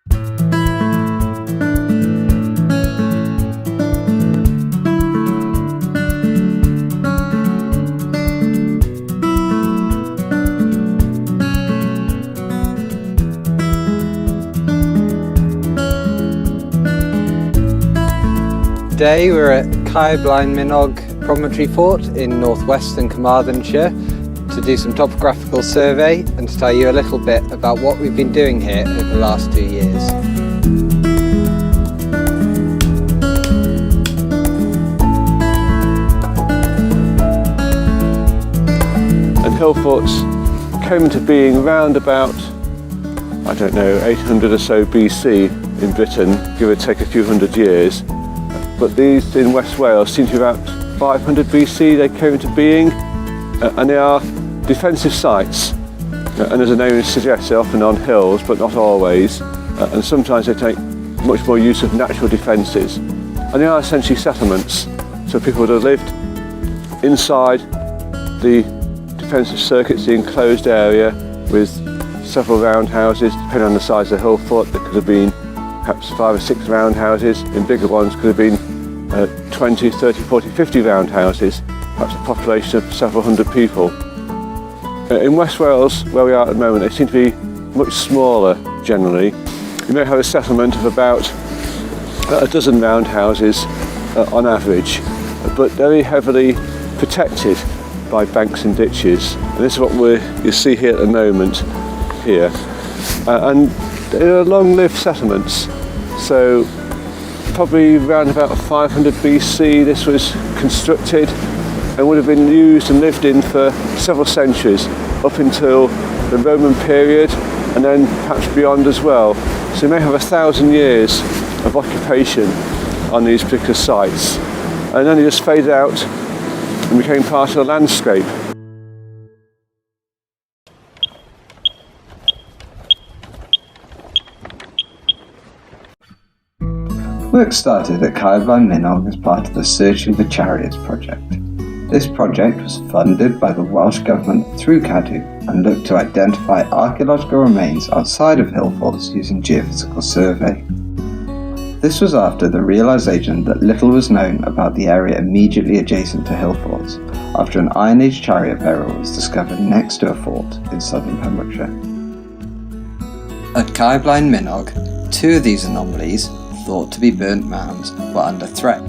Today we're at Caer, Blaen, Miniog promontory fort in northwestern Carmarthenshire to do some topographical survey and to tell you a little bit about what we've been doing here over the last 2 years. And Hillfort's came into being round about, I don't know, 800 or so BC in Britain, give or take a few hundred years. But these in West Wales seem to be about 500 BC they came into being, and they are defensive sites. And as the name suggests, they're often on hills, but not always, and sometimes they take much more use of natural defences. And they are essentially settlements, so people would have lived inside the defensive circuits, the enclosed area, with several roundhouses, depending on the size of the hill fort. There could have been perhaps 5 or 6 roundhouses. In bigger ones could have been 20, 30, 40, 50 roundhouses, perhaps a population of several hundred people. In West Wales, where we are at the moment, they seem to be much smaller generally. You may have a settlement of about a dozen roundhouses on average, but very heavily protected by banks and ditches. And this is what you see here at the moment here. And they are long-lived settlements, so probably around about 500 BC this was constructed and would have been used and lived in for several centuries, up until the Roman period and then perhaps beyond as well. So you may have 1,000 years of occupation on these particular sites, and then they just faded out and became part of the landscape. Work started at Caer, Blaen, Miniog as part of the Searching for Chariots project. This project was funded by the Welsh Government through Cadw and looked to identify archaeological remains outside of Hillforts using geophysical survey. This was after the realisation that little was known about the area immediately adjacent to Hillforts, after an Iron Age chariot burial was discovered next to a fort in southern Pembrokeshire. At Caer, Blaen, Miniog, 2 of these anomalies, thought to be burnt mounds, were under threat.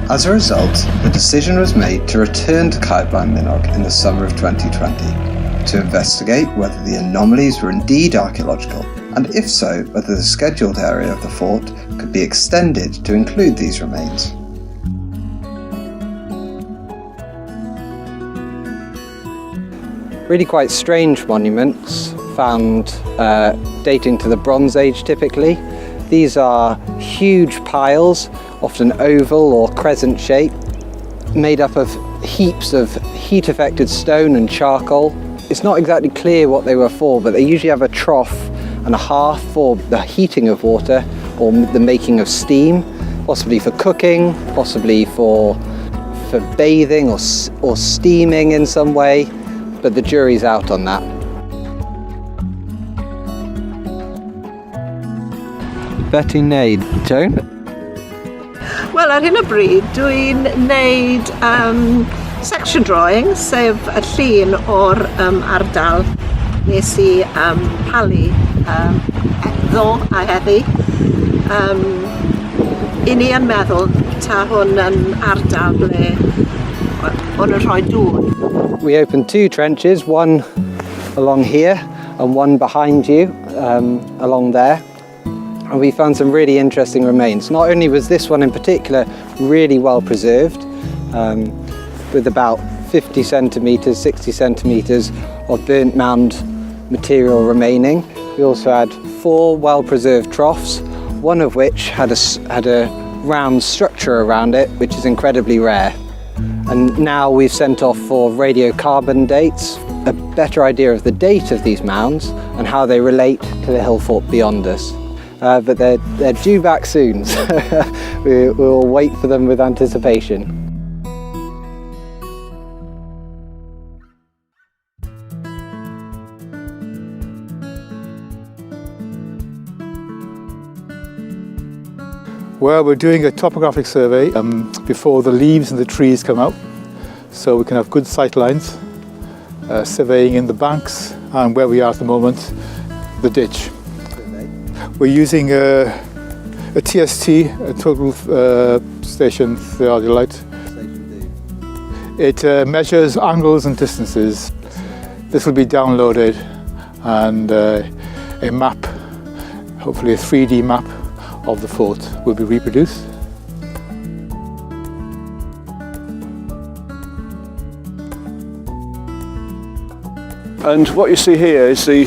As a result, the decision was made to return to Caer, Blaen, Miniog in the summer of 2020 to investigate whether the anomalies were indeed archaeological, and if so, whether the scheduled area of the fort could be extended to include these remains. Really quite strange monuments, found dating to the Bronze Age typically. These are huge piles, often oval or crescent shape, made up of heaps of heat-affected stone and charcoal. It's not exactly clear what they were for, but they usually have a trough and a hearth for the heating of water or the making of steam, possibly for cooking, possibly for bathing or steaming in some way, but the jury's out on that. Betty Nade. Joan? Wel, ar hyn o bryd, dwi'n wneud section drawing, sef y llun o'r ardal nes I palu ddo a heddi. I ni yn meddwl ta hwn yn ardal ble o'n yn rhoi dŵr. We opened 2 trenches, one along here and one behind you, along there. And we found some really interesting remains. Not only was this one in particular really well preserved, with about 50 centimetres, 60 centimetres of burnt mound material remaining. We also had 4 well preserved troughs, one of which had a round structure around it, which is incredibly rare. And now we've sent off for radiocarbon dates, a better idea of the date of these mounds and how they relate to the hill fort beyond us. But they're due back soon, so we'll wait for them with anticipation. Well, we're doing a topographic survey before the leaves and the trees come out, so we can have good sight lines, surveying in the banks and where we are at the moment, the ditch. We're using a TST, a total station theodolite. It measures angles and distances. This will be downloaded, and a map, hopefully a 3D map of the fort, will be reproduced. And what you see here is the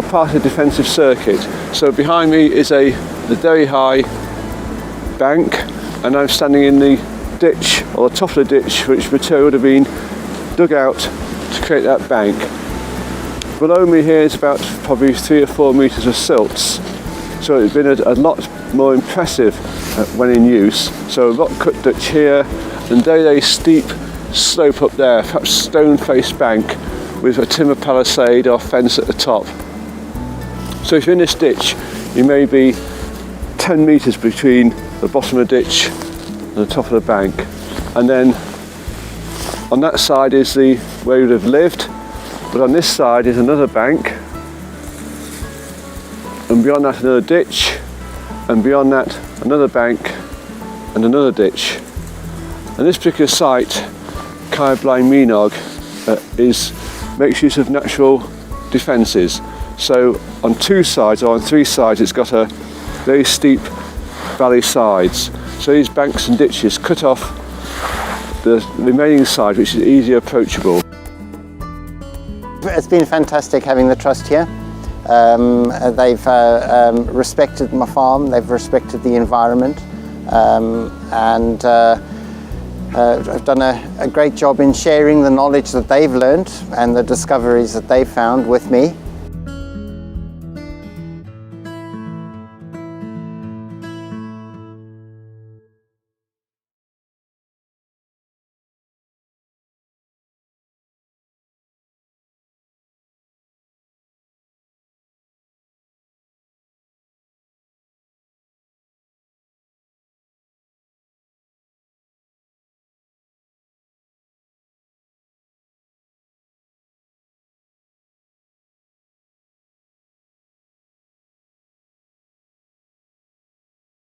part of the defensive circuit. So behind me is the very high bank, and I'm standing in the ditch, or the top of the ditch, which material would have been dug out to create that bank. Below me here is about probably 3 or 4 metres of silts, so it's been a lot more impressive when in use. So a rock cut ditch here, and very steep slope up there, perhaps stone-faced bank with a timber palisade or fence at the top. So if you're in this ditch, you may be 10 metres between the bottom of the ditch and the top of the bank, and then on that side is where you would have lived, but on this side is another bank, and beyond that another ditch, and beyond that another bank and another ditch. And this particular site, Caer, Blaen, Miniog, makes use of natural defences. So on 2 sides, or on 3 sides, it's got a very steep valley sides. So these banks and ditches cut off the remaining side, which is easier approachable. It's been fantastic having the trust here. They've respected my farm, they've respected the environment, and have done a great job in sharing the knowledge that they've learned and the discoveries that they've found with me.